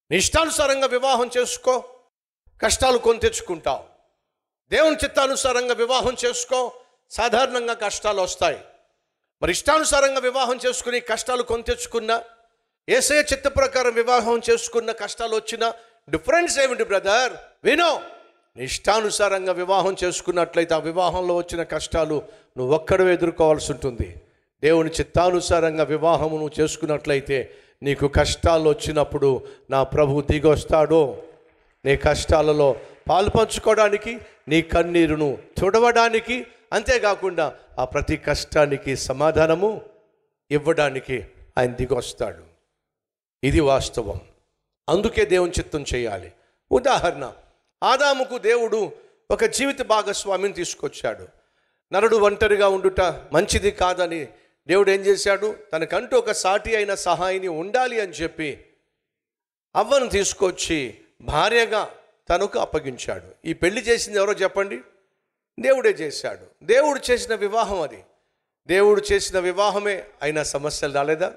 నీ ఇష్టానుసారంగా వివాహం చేసుకో, కష్టాలు కొని తెచ్చుకుంటావు. దేవుని చిత్తానుసారంగా వివాహం చేసుకో, సాధారణంగా కష్టాలు వస్తాయి. మరి ఇష్టానుసారంగా వివాహం చేసుకుని కష్టాలు కొని తెచ్చుకున్నా, యేసయ్య చిత్త ప్రకారం వివాహం చేసుకున్న కష్టాలు వచ్చినా డిఫరెన్స్ ఏమిటి బ్రదర్? వినో, నీ ఇష్టానుసారంగా వివాహం చేసుకున్నట్లయితే ఆ వివాహంలో వచ్చిన కష్టాలు నువ్వు ఒక్కడవే ఎదుర్కోవాల్సి ఉంటుంది. దేవుని చిత్తానుసారంగా వివాహము నువ్వు చేసుకున్నట్లయితే నీకు కష్టాలు వచ్చినప్పుడు నా ప్రభు దిగొస్తాడు. నీ కష్టాలలో పాలు పంచుకోవడానికి, నీ కన్నీరును తుడవడానికి, అంతేకాకుండా ఆ ప్రతి కష్టానికి సమాధానము ఇవ్వడానికి ఆయన దిగొస్తాడు. ఇది వాస్తవం. అందుకే దేవుని చిత్తం చేయాలి. ఉదాహరణ, ఆదాముకు దేవుడు ఒక జీవిత భాగస్వామిని తీసుకొచ్చాడు. నరుడు ఒంటరిగా ఉండుట మంచిది కాదని దేవుడు ఏం చేశాడు? తనకంటూ ఒక సాటి అయిన సహాయిని ఉండాలి అని చెప్పి అవ్వను తీసుకొచ్చి భార్యగా తనకు అప్పగించాడు. ఈ పెళ్లి చేసింది ఎవరో చెప్పండి? దేవుడే చేశాడు. దేవుడు చేసిన వివాహం అది. దేవుడు చేసిన వివాహమే అయినా సమస్యలు రాలేదా?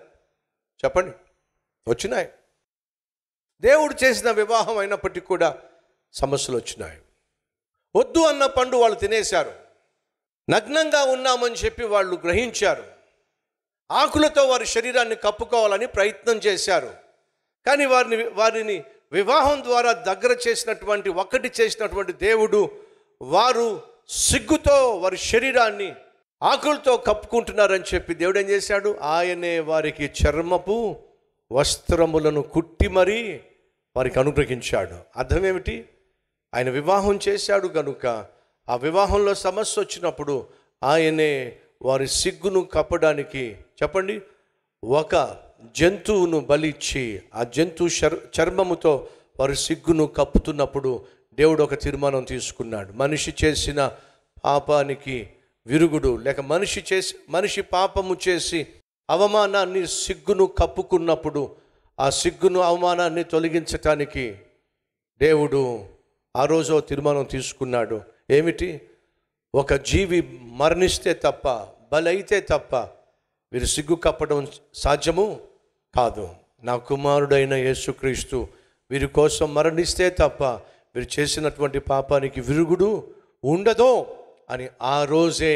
చెప్పండి, వచ్చినాయి. దేవుడు చేసిన వివాహం అయినప్పటికీ కూడా సమస్యలు వచ్చినాయి. వద్దు అన్న పండు వాళ్ళు తినేశారు. నగ్నంగా ఉన్నామని చెప్పి వాళ్ళు గ్రహించారు. ఆకులతో వారి శరీరాన్ని కప్పుకోవాలని ప్రయత్నం చేశారు. కానీ వారిని వివాహం ద్వారా దగ్గర చేసినటువంటి, ఒక్కటి చేసినటువంటి దేవుడు, వారు సిగ్గుతో వారి శరీరాన్ని ఆకులతో కప్పుకుంటున్నారని చెప్పి దేవుడు ఏం చేశాడు? ఆయనే వారికి చర్మపు వస్త్రములను కుట్టి మరీ వారికి అనుగ్రహించాడు. అర్థం ఏమిటి? ఆయన వివాహం చేశాడు కనుక ఆ వివాహంలో సమస్య వచ్చినప్పుడు ఆయనే వారి సిగ్గును కప్పడానికి, చెప్పండి, ఒక జంతువును బలిచ్చి ఆ జంతువు చర్మముతో వారి సిగ్గును కప్పుతున్నప్పుడు దేవుడు ఒక తీర్మానం తీసుకున్నాడు. మనిషి చేసిన పాపానికి విరుగుడు, లేక మనిషి పాపము చేసి అవమానాన్ని, సిగ్గును కప్పుకున్నప్పుడు ఆ సిగ్గును, అవమానాన్ని తొలగించటానికి దేవుడు ఆ రోజు తీర్మానం తీసుకున్నాడు. ఏమిటి? ఒక జీవి మరణిస్తే తప్ప, బలైతే తప్ప వీరు సిగ్గు కప్పడం సాధ్యము కాదు. నా కుమారుడైన యేసుక్రీస్తు వీరి కోసం మరణిస్తే తప్ప వీరు చేసినటువంటి పాపానికి విరుగుడు ఉండదు అని ఆ రోజే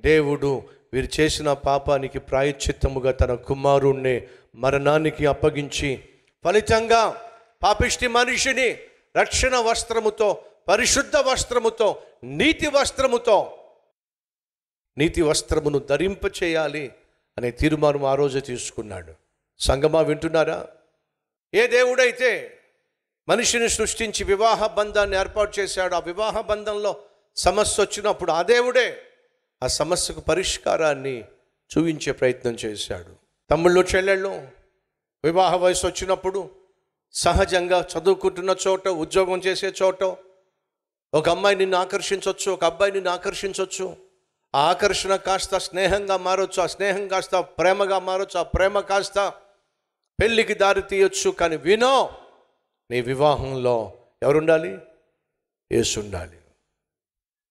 దేవుడు వీరు చేసిన పాపానికి ప్రాయశ్చిత్తముగా తన కుమారుణ్ణి మరణానికి అప్పగించి, ఫలితంగా పాపిష్టి మనిషిని రక్షణ వస్త్రముతో, పరిశుద్ధ వస్త్రముతో, నీతి వస్త్రమును ధరింప చేయాలి అనే తీర్మానం ఆ రోజే తీసుకున్నాడు. సంగమా, వింటున్నారా? ఏ దేవుడైతే మనిషిని సృష్టించి వివాహ బంధాన్ని ఏర్పాటు చేశాడు, ఆ వివాహ బంధంలో సమస్య వచ్చినప్పుడు ఆ దేవుడే ఆ సమస్యకు పరిష్కారాన్ని చూపించే ప్రయత్నం చేశాడు. తమ్ముళ్ళు, చెల్లెళ్ళు వివాహ వయసు వచ్చినప్పుడు సహజంగా చదువుకుంటున్న చోట, ఉద్యోగం చేసే చోట ఒక అమ్మాయి నిన్ను ఆకర్షించవచ్చు, ఒక అబ్బాయి నిన్ను ఆకర్షించవచ్చు. ఆ ఆకర్షణ కాస్త స్నేహంగా మారవచ్చు, ఆ స్నేహం కాస్త ప్రేమగా మారవచ్చు, ఆ ప్రేమ కాస్త పెళ్ళికి దారి తీయొచ్చు. కానీ వినో, నీ వివాహంలో ఎవరుండాలి? యేసు ఉండాలి.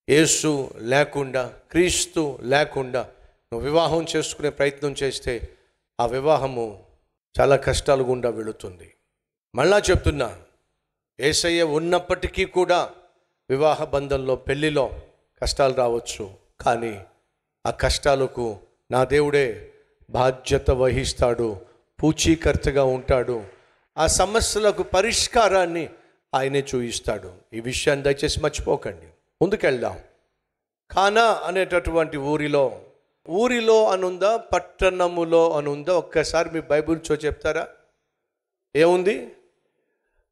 యేసు లేకుండా, క్రీస్తు లేకుండా నువ్వు వివాహం చేసుకునే ప్రయత్నం చేస్తే ఆ వివాహము చాలా కష్టాలు గుండా వెళుతుంది. మళ్ళా చెప్తున్నా, యేసయ్య ఉన్నప్పటికీ కూడా వివాహ బంధంలో, పెళ్లిలో కష్టాలు రావచ్చు. కానీ ఆ కష్టాలకు నా దేవుడే బాధ్యత వహిస్తాడు, పూచీకర్తగా ఉంటాడు. ఆ సమస్యలకు పరిష్కారాన్ని ఆయనే చూపిస్తాడు. ఈ విషయాన్ని దయచేసి మర్చిపోకండి. ముందుకెళ్దాం. కానా అనేటటువంటి ఊరిలో అనుందా, పట్టణములో అనుందా? ఒక్కసారి మీ బైబిల్ చెప్తారా? ఏముంది?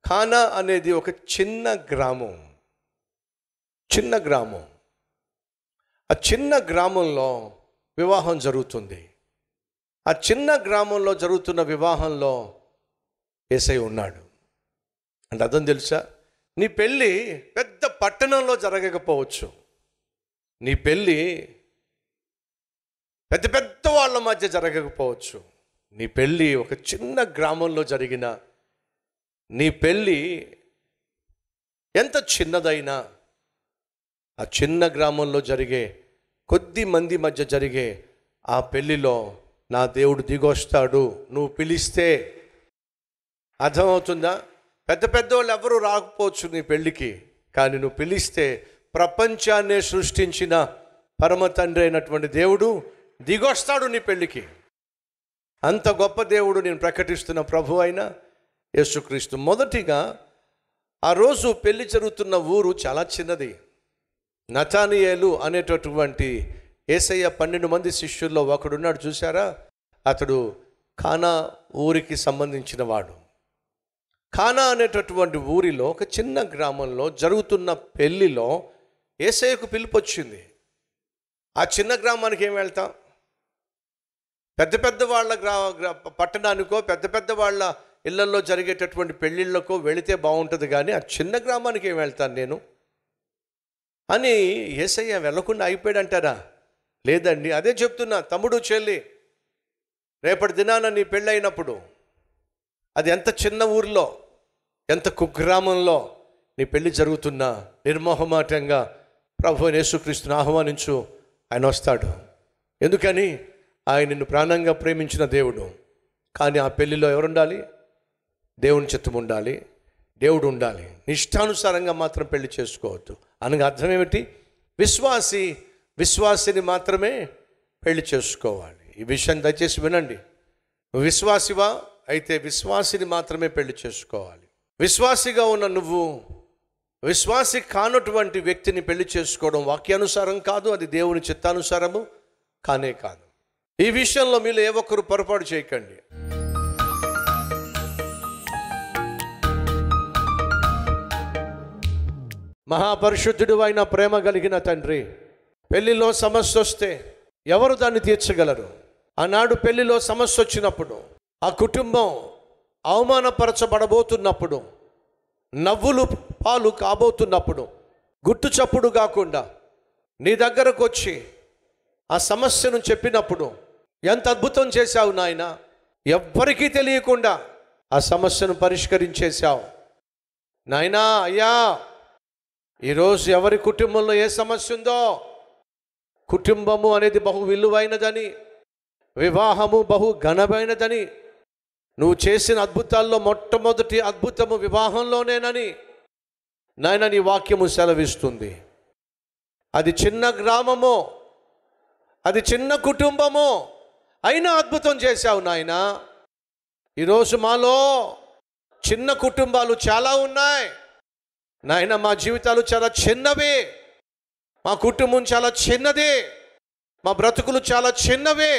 కానా అనేది ఒక చిన్న గ్రామం. ఆ చిన్న గ్రామంలో వివాహం జరుగుతుంది. ఆ చిన్న గ్రామంలో జరుగుతున్న వివాహంలో యేసయ్య ఉన్నాడు. అంటే అర్థం తెలుసా? నీ పెళ్ళి పెద్ద పట్టణంలో జరగకపోవచ్చు, నీ పెళ్ళి పెద్ద పెద్ద వాళ్ళ మధ్య జరగకపోవచ్చు, నీ పెళ్ళి ఒక చిన్న గ్రామంలో జరిగిన, నీ పెళ్ళి ఎంత చిన్నదైనా ఆ చిన్న గ్రామంలో జరిగే, కొద్ది మంది మధ్య జరిగే ఆ పెళ్ళిలో నా దేవుడు దిగొస్తాడు. నువ్వు పిలిస్తే. అర్థమవుతుందా? పెద్ద పెద్దోళ్ళు ఎవరు రాకపోవచ్చు నీ పెళ్ళికి, కానీ నువ్వు పిలిస్తే ప్రపంచాన్నే సృష్టించిన పరమ తండ్రి అయినటువంటి దేవుడు దిగొస్తాడు నీ పెళ్ళికి. అంత గొప్ప దేవుడు నేను ప్రకటిస్తున్న ప్రభు అయిన యేసుక్రీస్తు. మొదటిగా ఆ రోజు పెళ్లి జరుగుతున్న ఊరు చాలా చిన్నది. నతానియేలు అనేటటువంటి యేసయ్య 12 మంది శిష్యుల్లో ఒకడున్నాడు చూసారా, అతడు కానా ఊరికి సంబంధించిన వాడు. కానా అనేటటువంటి ఊరిలో ఒక చిన్న గ్రామంలో జరుగుతున్న పెళ్లిలో యేసయ్యకు పిలుపు వచ్చింది. ఆ చిన్న గ్రామానికి ఏం వెళ్తాం? పెద్ద పెద్ద వాళ్ళ పట్టణానికో పెద్ద పెద్ద వాళ్ళ ఇళ్లలో జరిగేటటువంటి పెళ్ళిళ్ళకో వెళితే బాగుంటుంది, కానీ ఆ చిన్న గ్రామానికి ఏం వెళ్తాను నేను అని యేసయ్య వెళ్ళకుండా అయిపోయాడంటారా? లేదండి, అదే చెప్తున్నా. తమ్ముడు చెల్లి, రేపటి దినాన నీ పెళ్ళైనప్పుడు అది ఎంత చిన్న ఊరిలో, ఎంత కుగ్రామంలో నీ పెళ్ళి జరుగుతున్నా నిర్మోహమాటంగా ప్రభు యేసుక్రీస్తుని ఆహ్వానించు. ఆయన వస్తాడు. ఎందుకని? ఆయన నిన్ను ప్రాణంగా ప్రేమించిన దేవుడు. కానీ ఆ పెళ్ళిలో ఎవరుండాలి? దేవుని చిత్తం ఉండాలి, దేవుడు ఉండాలి. ఇష్టానుసారంగా మాత్రం పెళ్లి చేసుకోవద్దు. అనగా అర్థం ఏమిటి? విశ్వాసిని మాత్రమే పెళ్లి చేసుకోవాలి. ఈ విషయం దయచేసి వినండి. నువ్వు విశ్వాసివా? అయితే విశ్వాసిని మాత్రమే పెళ్లి చేసుకోవాలి. విశ్వాసిగా ఉన్న నువ్వు విశ్వాసి కానటువంటి వ్యక్తిని పెళ్లి చేసుకోవడం వాక్యానుసారం కాదు, అది దేవుని చిత్తానుసారము కానే కాదు. ఈ విషయంలో మీరు ఏ ఒక్కరు పొరపాటు చేయకండి. మహాపరిశుద్ధుడు అయిన ప్రేమ కలిగిన తండ్రి, పెళ్లిలో సమస్య వస్తే ఎవరు దాన్ని తీర్చగలరు? ఆనాడు పెళ్లిలో సమస్య వచ్చినప్పుడు, ఆ కుటుంబం అవమానపరచబడబోతున్నప్పుడు, నవ్వులు పాలు కాబోతున్నప్పుడు, గుట్టు చప్పుడు కాకుండా నీ దగ్గరకు వచ్చి ఆ సమస్యను చెప్పినప్పుడు ఎంత అద్భుతం చేశావు నాయన. ఎవ్వరికీ తెలియకుండా ఆ సమస్యను పరిష్కరించేశావు నాయనా. అయ్యా, ఈరోజు ఎవరి కుటుంబంలో ఏ సమస్య ఉందో, కుటుంబము అనేది బహు విలువైనదని, వివాహము బహు ఘనమైనదని, నువ్వు చేసిన అద్భుతాల్లో మొట్టమొదటి అద్భుతము వివాహంలోనేనని నాయన నీ వాక్యము సెలవిస్తుంది. అది చిన్న గ్రామమో, అది చిన్న కుటుంబమో అయినా అద్భుతం చేశావు నాయన. ఈరోజు మాలో చిన్న కుటుంబాలు చాలా ఉన్నాయి నాయన. మా జీవితాలు చాలా చిన్నవి, మా కుటుంబం చాలా చిన్నది, మా బ్రతుకులు చాలా చిన్నవి.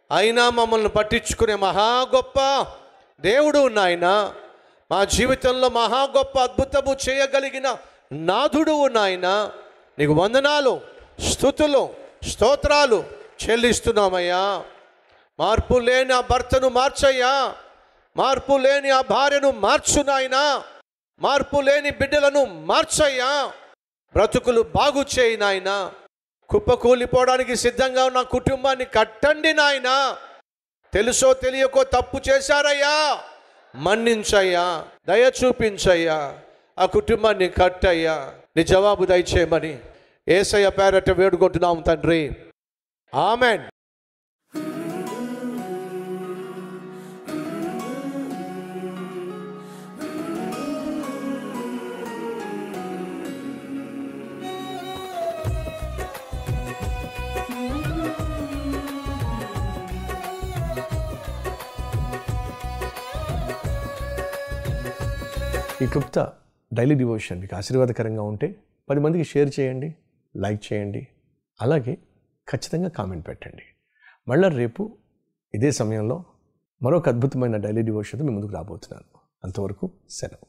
అయినా మమ్మల్ని పట్టించుకునే మహా గొప్ప దేవుడు నాయన. మా జీవితంలో మహా గొప్ప అద్భుతము చేయగలిగిన నాథుడు నాయన. నీకు వందనాలు, స్తుతులు, స్తోత్రాలు చెల్లిస్తున్నామయ్యా. మార్పు లేని ఆ భర్తను మార్చయ్యా, మార్పు లేని ఆ భార్యను మార్చు నాయనా, మార్పు లేని బిడ్డలను మార్చయ్యా, బ్రతుకులు బాగు చేయి నాయనా. కుప్పకూలిపోవడానికి సిద్ధంగా ఉన్న కుటుంబాన్ని కట్టండి నాయనా. తెలుసో తెలియకో తప్పు చేశారయ్యా, మన్నించయ్యా, దయ చూపించయ్యా, ఆ కుటుంబాన్ని కట్టయ్యా. నీ జవాబు దయచేయమని యేసయ్య పేరట వేడుకుంటున్నాం తండ్రి, ఆమెన్. ఈ క్లుప్త డైలీ డివోషన్ మీకు ఆశీర్వాదకరంగా ఉంటే 10 మందికి షేర్ చేయండి, లైక్ చేయండి, అలాగే ఖచ్చితంగా కామెంట్ పెట్టండి. మళ్ళీ రేపు ఇదే సమయంలో మరొక అద్భుతమైన డైలీ డివోషన్తో మీ ముందుకు రాబోతున్నాను. అంతవరకు సెలవు.